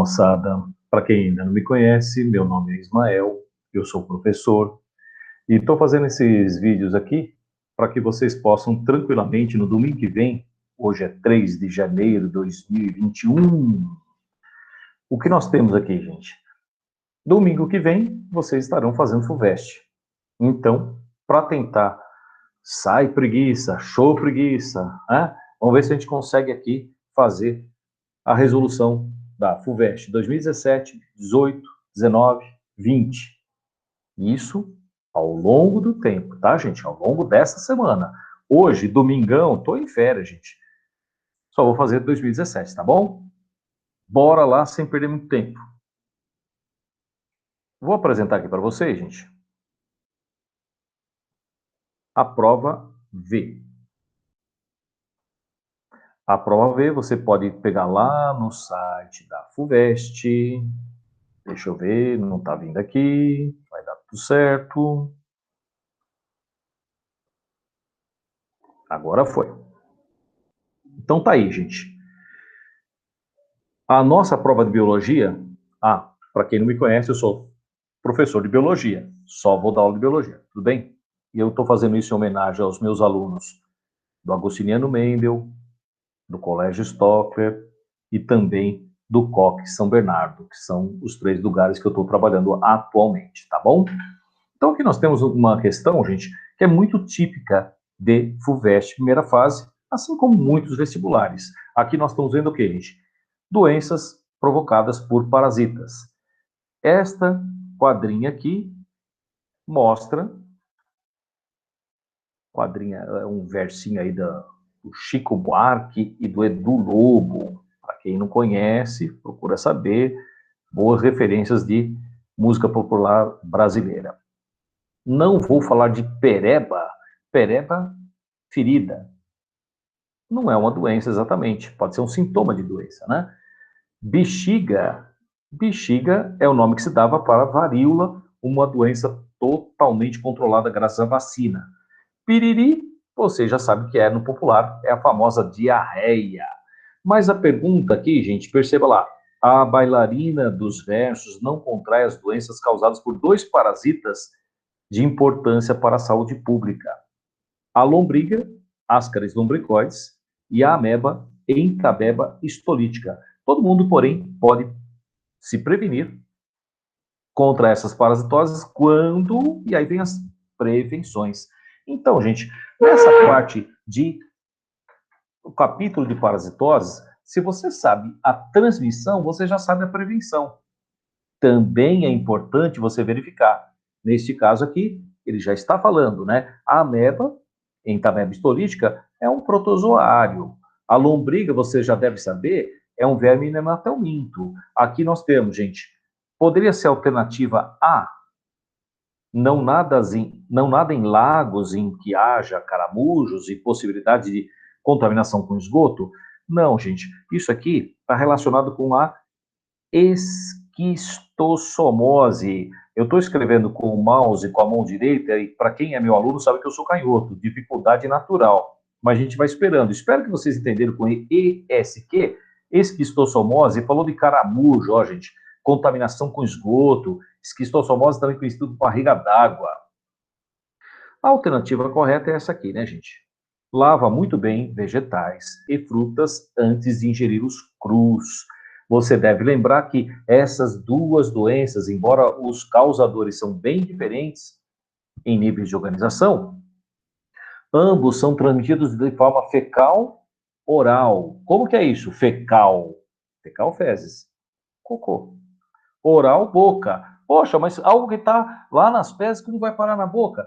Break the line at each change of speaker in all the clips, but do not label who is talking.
moçada. Para quem ainda não me conhece, meu nome é Ismael, eu sou professor e estou fazendo esses vídeos aqui para que vocês possam tranquilamente, no domingo que vem, hoje é 3 de janeiro de 2021. O que nós temos aqui, gente? Domingo que vem, vocês estarão fazendo FUVEST. Então, para tentar, sai preguiça, show preguiça, né? Vamos ver se a gente consegue aqui fazer a resolução da FUVEST 2017, 18, 19, 20. Isso ao longo do tempo, tá, gente? Ao longo dessa semana. Hoje, domingão, tô em férias, gente. Só vou fazer 2017, tá bom? Bora lá sem perder muito tempo. Vou apresentar aqui para vocês, gente, a prova V. A prova V você pode pegar lá no site da FUVEST. Deixa eu ver, não está vindo aqui. Vai dar tudo certo. Agora foi. Então tá aí, gente. A nossa prova de biologia, para quem não me conhece, eu sou professor de biologia. Só vou dar aula de biologia, tudo bem? E eu estou fazendo isso em homenagem aos meus alunos do Agostiniano Mendel, do Colégio Stockler e também do COC São Bernardo, que são os 3 lugares que eu estou trabalhando atualmente, tá bom? Então aqui nós temos uma questão, gente, que é muito típica de FUVEST primeira fase, assim como muitos vestibulares. Aqui nós estamos vendo o que, gente? Doenças provocadas por parasitas. Esta quadrinha aqui mostra, um versinho aí do Chico Buarque e do Edu Lobo. Para quem não conhece, procura saber, boas referências de música popular brasileira. Não vou falar de pereba, ferida. Não é uma doença exatamente, pode ser um sintoma de doença, né? Bexiga é o nome que se dava para a varíola, uma doença totalmente controlada graças à vacina. Piriri, você já sabe que é no popular, é a famosa diarreia. Mas a pergunta aqui, gente, perceba lá, a bailarina dos versos não contrai as doenças causadas por 2 parasitas de importância para a saúde pública: a lombriga, Ascaris lumbricoides, e a ameba, Encabeba histolítica. Todo mundo, porém, pode se prevenir contra essas parasitoses quando... E aí vem as prevenções. Então, gente, nessa parte o capítulo de parasitoses, se você sabe a transmissão, você já sabe a prevenção. Também é importante você verificar. Neste caso aqui, ele já está falando, né? A ameba, Encabeba histolítica, é um protozoário. A lombriga, você já deve saber, é um verme nematelminto. Aqui nós temos, gente, poderia ser a alternativa A, não nada em lagos em que haja caramujos e possibilidade de contaminação com esgoto? Não, gente, isso aqui está relacionado com a esquistossomose. Eu estou escrevendo com o mouse, com a mão direita, e para quem é meu aluno sabe que eu sou canhoto, dificuldade natural. Mas a gente vai esperando. Espero que vocês entenderam com ESQ, esquistossomose, falou de caramujo, ó, gente, contaminação com esgoto, esquistossomose também conhecido como barriga d'água. A alternativa correta é essa aqui, né, gente? Lava muito bem vegetais e frutas antes de ingerir os crus. Você deve lembrar que essas 2 doenças, embora os causadores são bem diferentes em níveis de organização, ambos são transmitidos de forma fecal-oral. Como que é isso? Fecal. Fecal, fezes. Cocô. Oral, boca. Poxa, mas algo que está lá nas fezes, como vai parar na boca?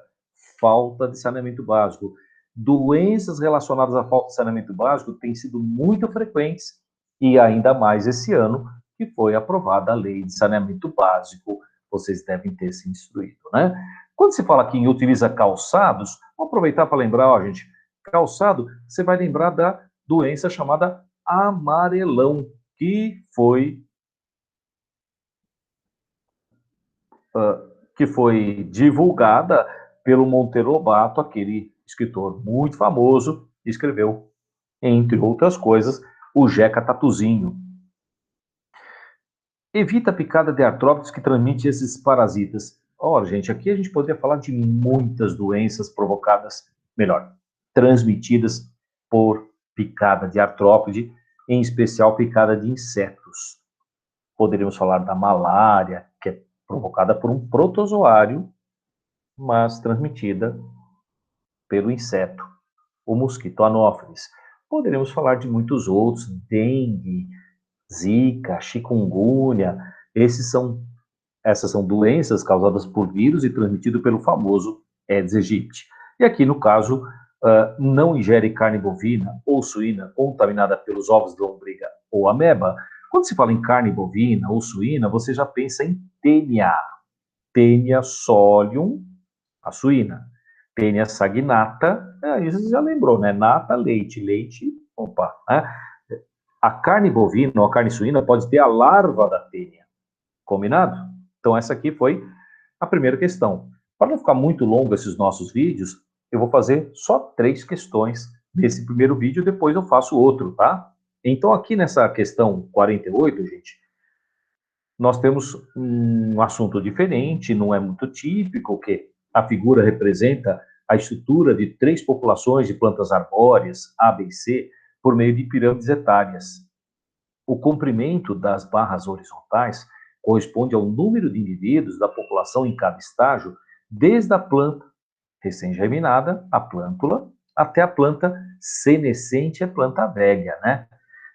Falta de saneamento básico. Doenças relacionadas à falta de saneamento básico têm sido muito frequentes, e ainda mais esse ano, que foi aprovada a lei de saneamento básico. Vocês devem ter se instruído, né? Quando se fala aqui em utiliza calçados, vou aproveitar para lembrar, ó, gente, calçado, você vai lembrar da doença chamada amarelão, que foi divulgada pelo Monteiro Lobato, aquele escritor muito famoso, que escreveu, entre outras coisas, o Jeca Tatuzinho. Evita a picada de artrópodes que transmite esses parasitas. Ora, gente, aqui a gente poderia falar de muitas doenças provocadas, melhor, transmitidas por picada de artrópode, em especial picada de insetos. Poderíamos falar da malária, que é provocada por um protozoário, mas transmitida pelo inseto, o mosquito Anopheles. Poderíamos falar de muitos outros, dengue, zika, chikungunya. Essas são doenças causadas por vírus e transmitidas pelo famoso Aedes aegypti. E aqui, no caso, não ingere carne bovina ou suína contaminada pelos ovos de lombriga ou ameba. Quando se fala em carne bovina ou suína, você já pensa em Taenia, Taenia solium, a suína. Taenia saginata, aí você já lembrou, né? Nata, leite, leite, opa, né? A carne bovina ou a carne suína pode ter a larva da tênia. Combinado? Então, essa aqui foi a primeira questão. Para não ficar muito longo esses nossos vídeos, eu vou fazer só 3 questões nesse primeiro vídeo, depois eu faço outro, tá? Então, aqui nessa questão 48, gente, nós temos um assunto diferente, não é muito típico, que a figura representa a estrutura de 3 populações de plantas arbóreas, A, B e C, por meio de pirâmides etárias. O comprimento das barras horizontais corresponde ao número de indivíduos da população em cada estágio, desde a planta recém-germinada, a plântula, até a planta senescente, a planta velha, né?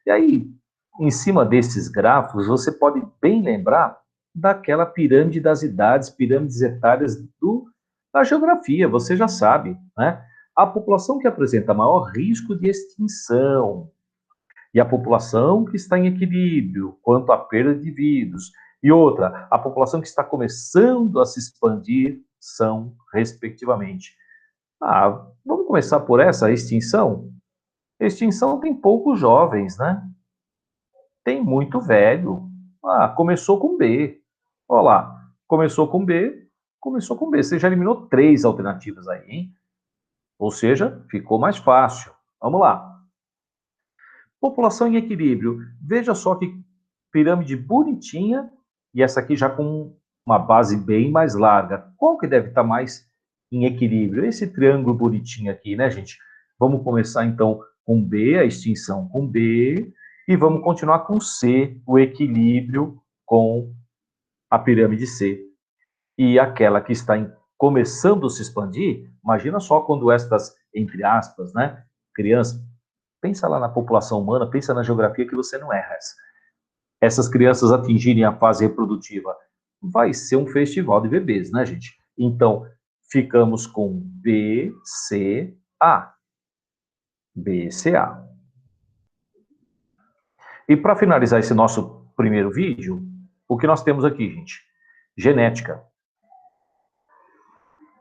E aí, em cima desses gráficos, você pode bem lembrar daquela pirâmide das idades, pirâmides etárias da geografia, você já sabe, né? A população que apresenta maior risco de extinção, e a população que está em equilíbrio quanto à perda de indivíduos. E outra, a população que está começando a se expandir são, respectivamente. Vamos começar por essa, extinção? Extinção tem poucos jovens, né? Tem muito velho. Começou com B. Olha lá, começou com B, começou com B. Você já eliminou 3 alternativas aí, hein? Ou seja, ficou mais fácil. Vamos lá. População em equilíbrio. Veja só que pirâmide bonitinha, e essa aqui já com uma base bem mais larga. Qual que deve estar mais em equilíbrio? Esse triângulo bonitinho aqui, né, gente? Vamos começar então com B, a extinção com B, e vamos continuar com C, o equilíbrio com a pirâmide C. E aquela que está começando a se expandir, imagina só quando estas, entre aspas, né, crianças, pensa lá na população humana, pensa na geografia que você não erra essas crianças atingirem a fase reprodutiva, vai ser um festival de bebês, né, gente? Então, ficamos com BCA. BCA. E para finalizar esse nosso primeiro vídeo, o que nós temos aqui, gente? Genética.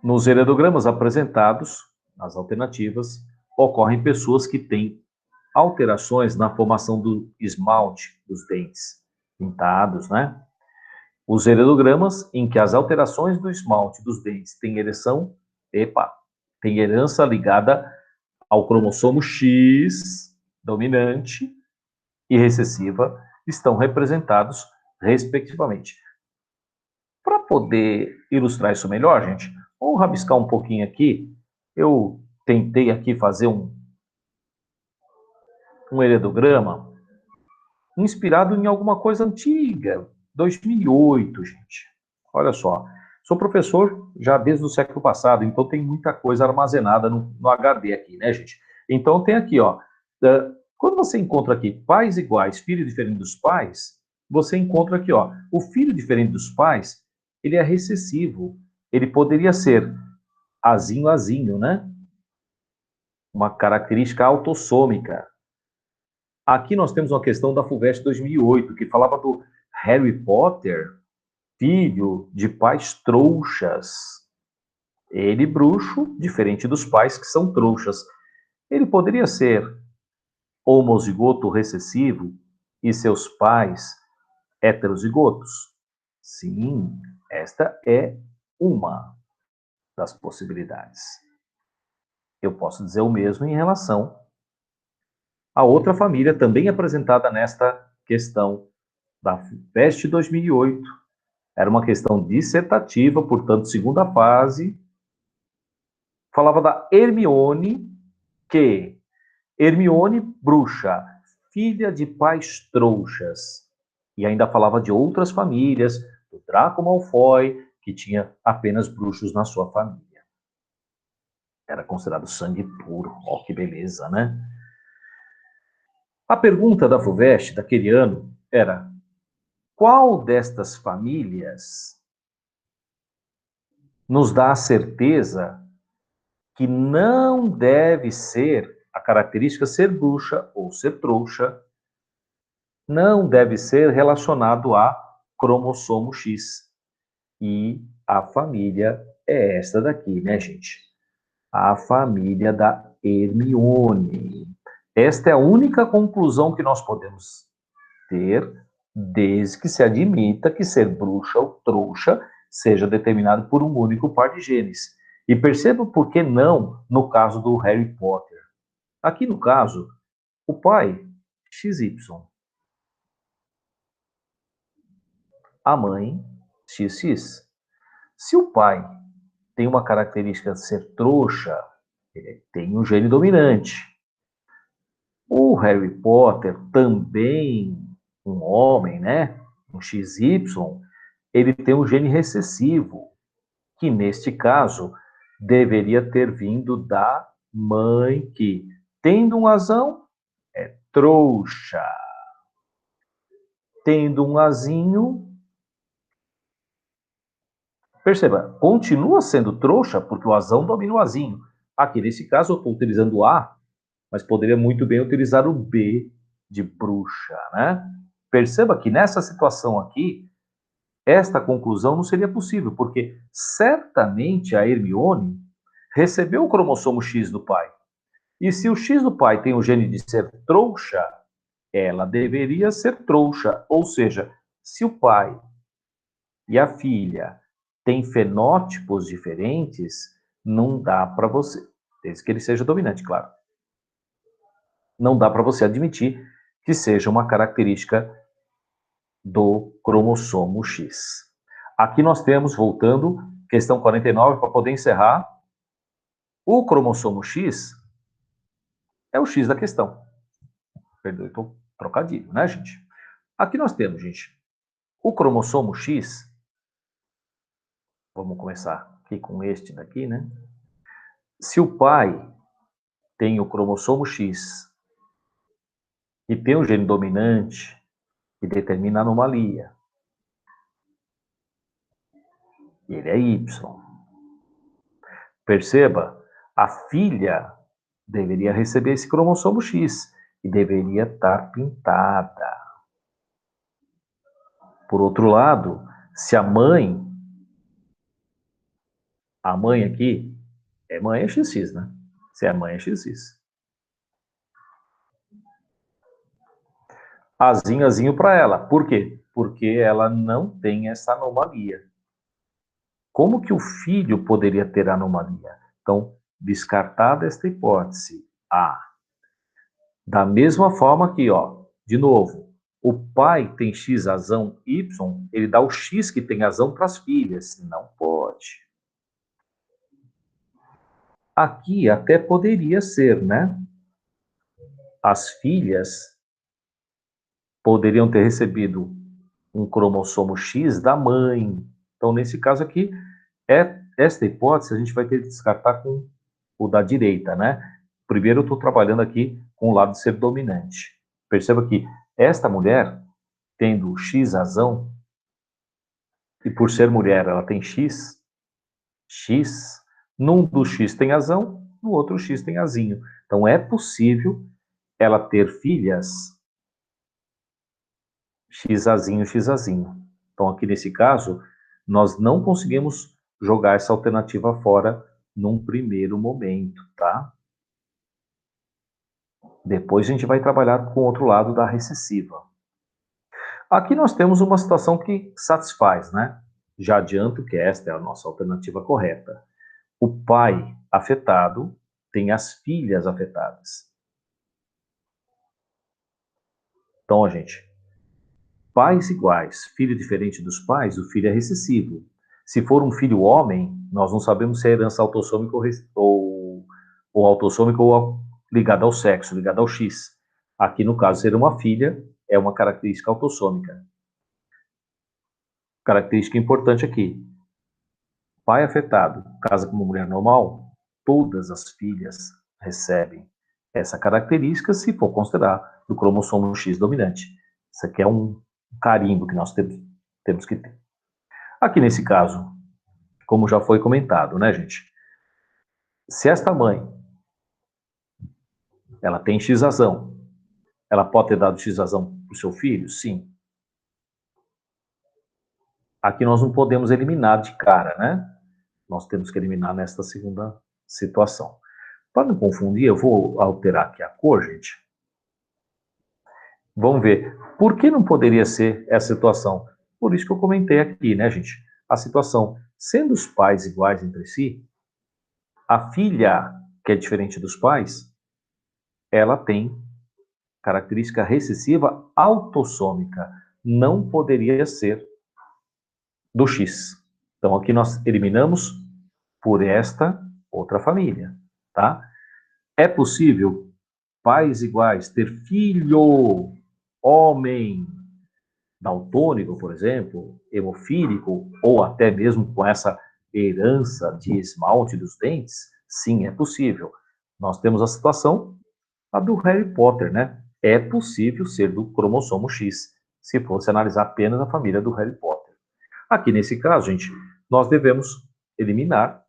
Nos heredogramas apresentados, nas alternativas, ocorrem pessoas que têm alterações na formação do esmalte dos dentes pintados, né? Os heredogramas em que as alterações do esmalte dos dentes têm tem herança ligada ao cromossomo X dominante e recessiva, estão representados respectivamente. Para poder ilustrar isso melhor, gente, vamos rabiscar um pouquinho aqui. Eu tentei aqui fazer um heredograma inspirado em alguma coisa antiga, 2008, gente. Olha só, sou professor já desde o século passado, então tem muita coisa armazenada no HD aqui, né, gente? Então tem aqui, ó, quando você encontra aqui pais iguais, filho diferente dos pais, você encontra aqui, ó, o filho diferente dos pais, ele é recessivo. Ele poderia ser azinho, azinho, né? Uma característica autossômica. Aqui nós temos uma questão da FUVEST 2008, que falava do Harry Potter, filho de pais trouxas. Ele bruxo, diferente dos pais que são trouxas. Ele poderia ser homozigoto recessivo e seus pais heterozigotos? Sim, esta é uma das possibilidades. Eu posso dizer o mesmo em relação a outra família também apresentada nesta questão da FUVEST 2008. Era uma questão dissertativa, portanto, segunda fase. Falava da Hermione, que Hermione, bruxa, filha de pais trouxas. E ainda falava de outras famílias, do Draco Malfoy, que tinha apenas bruxos na sua família. Era considerado sangue puro. Ó, que beleza, né? A pergunta da FUVEST daquele ano era: qual destas famílias nos dá a certeza que não deve ser a característica ser bruxa ou ser trouxa, não deve ser relacionado a cromossomo X. E a família é esta daqui, né, gente? A família da Hermione. Esta é a única conclusão que nós podemos ter, desde que se admita que ser bruxa ou trouxa seja determinado por um único par de genes. E perceba por que não no caso do Harry Potter. Aqui no caso, o pai, XY. A mãe, XX. Se o pai tem uma característica de ser trouxa, ele tem um gene dominante. O Harry Potter, também um homem, né? Um XY, ele tem um gene recessivo, que neste caso deveria ter vindo da mãe que, tendo um azão, é trouxa. Tendo um azinho, perceba, continua sendo trouxa porque o azão domina o azinho. Aqui nesse caso eu estou utilizando o A, mas poderia muito bem utilizar o B de bruxa, né? Perceba que nessa situação aqui, esta conclusão não seria possível, porque certamente a Hermione recebeu o cromossomo X do pai. E se o X do pai tem o gene de ser trouxa, ela deveria ser trouxa. Ou seja, se o pai e a filha têm fenótipos diferentes, não dá para você, desde que ele seja dominante, claro, não dá para você admitir que seja uma característica do cromossomo X. Aqui nós temos, voltando, questão 49, para poder encerrar, o cromossomo X é o X da questão. Perdão, estou trocadilho, né, gente? Aqui nós temos, gente, o cromossomo X, vamos começar aqui com este daqui, né? Se o pai tem o cromossomo X e tem o gene dominante que determina a anomalia, ele é Y. Perceba, a filha deveria receber esse cromossomo X e deveria estar pintada. Por outro lado, se a mãe aqui é mãe é XX, né? Se é mãe é XX. Azinho para ela. Por quê? Porque ela não tem essa anomalia. Como que o filho poderia ter anomalia? Então, descartada esta hipótese A. Da mesma forma que, ó, de novo, o pai tem X azão Y, ele dá o X que tem azão para as filhas. Não pode. Aqui até poderia ser, né? As filhas poderiam ter recebido um cromossomo X da mãe. Então, nesse caso aqui, esta hipótese a gente vai ter que descartar com o da direita, né? Primeiro eu estou trabalhando aqui com o lado de ser dominante. Perceba que esta mulher, tendo X razão, e por ser mulher ela tem X, num dos X tem azão, no outro X tem azinho. Então é possível ela ter filhas X azinho, X azinho. Então aqui nesse caso, nós não conseguimos jogar essa alternativa fora num primeiro momento, tá? Depois a gente vai trabalhar com o outro lado da recessiva. Aqui nós temos uma situação que satisfaz, né? Já adianto que esta é a nossa alternativa correta. O pai afetado tem as filhas afetadas. Então, gente, Pais iguais, filho diferente dos pais, o filho é recessivo. Se for um filho homem, nós não sabemos se é herança autossômica ou autossômica ou ligada ao sexo, ligada ao X. Aqui, no caso, ser uma filha é uma característica autossômica. Característica importante aqui. Pai afetado, casa com uma mulher normal, todas as filhas recebem essa característica se for considerar do cromossomo X dominante. Isso aqui é um carimbo que nós temos que ter. Aqui nesse caso, como já foi comentado, né, gente? Se esta mãe, ela tem X razão, ela pode ter dado X razão para o seu filho? Sim. Aqui nós não podemos eliminar de cara, né? Nós temos que eliminar nesta segunda situação. Para não confundir, eu vou alterar aqui a cor, gente. Vamos ver. Por que não poderia ser essa situação? Por isso que eu comentei aqui, né, gente? A situação, sendo os pais iguais entre si, a filha, que é diferente dos pais, ela tem característica recessiva autossômica. Não poderia ser do X. Então, aqui nós eliminamos por esta outra família, tá? É possível pais iguais ter filho homem daltônico, por exemplo, hemofílico, ou até mesmo com essa herança de esmalte dos dentes? Sim, é possível. Nós temos a situação a do Harry Potter, né? É possível ser do cromossomo X, se fosse analisar apenas a família do Harry Potter. Aqui nesse caso, gente, nós devemos eliminar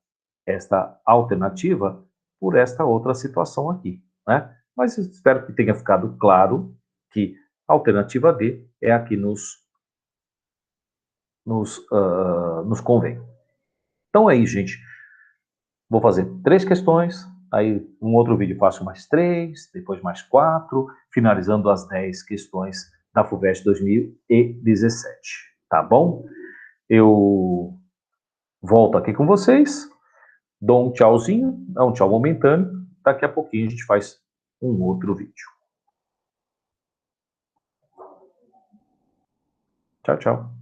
esta alternativa por esta outra situação aqui, né? Mas espero que tenha ficado claro que a alternativa D é a que nos convém. Então é isso, gente. Vou fazer 3 questões, aí um outro vídeo faço mais 3, depois mais 4, finalizando as 10 questões da FUVEST 2017, tá bom? Eu volto aqui com vocês, dou um tchauzinho, é um tchau momentâneo, daqui a pouquinho a gente faz um outro vídeo. Tchau, tchau.